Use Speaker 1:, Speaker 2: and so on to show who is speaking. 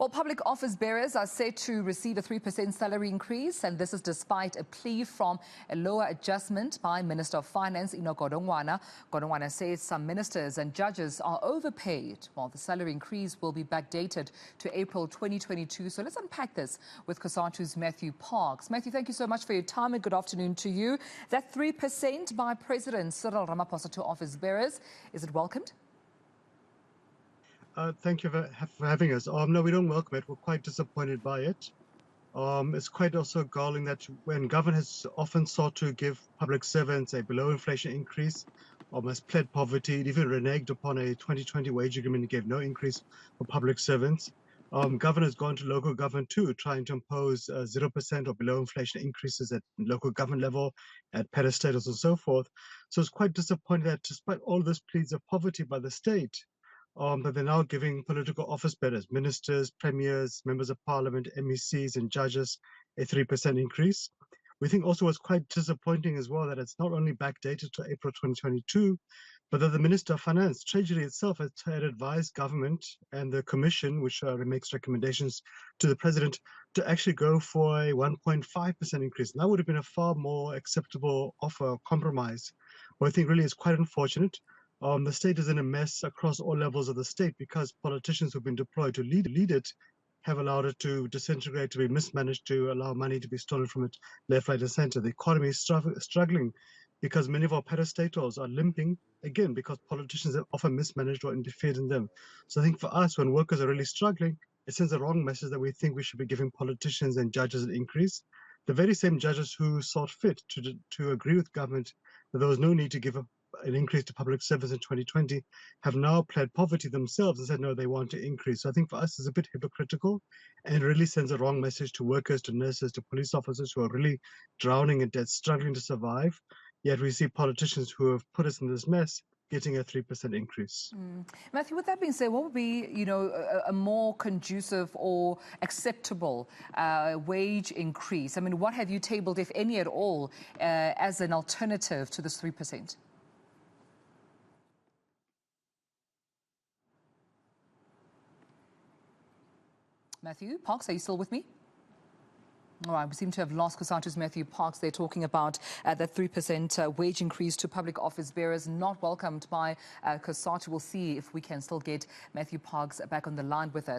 Speaker 1: Well, public office bearers are set to receive a 3% salary increase, and this is despite a plea from a lower adjustment by Minister of Finance Enoch Godongwana. Godongwana says some ministers and judges are overpaid, while the salary increase will be backdated to April 2022. So let's unpack this with Cosatu's Matthew Parks. Matthew, thank you so much for your time and good afternoon to you. That 3% by President Cyril Ramaphosa to office bearers, is it welcomed?
Speaker 2: Thank you for having us. No, we don't welcome it. We're quite disappointed by it. It's quite also galling that when government has often sought to give public servants a below-inflation increase, almost pled poverty, it even reneged upon a 2020 wage agreement and gave no increase for public servants. Government has gone to local government too, trying to impose 0% or below-inflation increases at local government level, at parastatals and so forth. So it's quite disappointing that despite all this pleas of poverty by the state, but they're now giving political office bearers, ministers, premiers, members of parliament, MECs and judges a 3% increase. We think also what's quite disappointing as well that it's not only backdated to April 2022, but that the Minister of Finance, Treasury itself had advised government and the Commission, which makes recommendations to the President, to actually go for a 1.5% increase. And that would have been a far more acceptable offer, compromise. What I think really is quite unfortunate. The state is in a mess across all levels of the state because politicians who've been deployed to lead it have allowed it to disintegrate, to be mismanaged, to allow money to be stolen from it left, right, and center. The economy is struggling because many of our parastatals are limping, again, because politicians have often mismanaged or interfered in them. So I think for us, when workers are really struggling, it sends the wrong message that we think we should be giving politicians and judges an increase. The very same judges who sought fit to agree with government that there was no need to give an increase to public service in 2020 have now pled poverty themselves and said no, they want to increase. So I think for us it's a bit hypocritical and it really sends a wrong message to workers, to nurses, to police officers who are really drowning in debt, struggling to survive. Yet we see politicians who have put us in this mess getting a 3% increase.
Speaker 1: Matthew, with that being said, what would be, a more conducive or acceptable wage increase? I mean, what have you tabled, if any at all, as an alternative to this 3%? Matthew Parks, are you still with me? All right, we seem to have lost Cosatu's Matthew Parks. They're talking about that 3% wage increase to public office bearers, not welcomed by Cosatu. We'll see if we can still get Matthew Parks back on the line with us.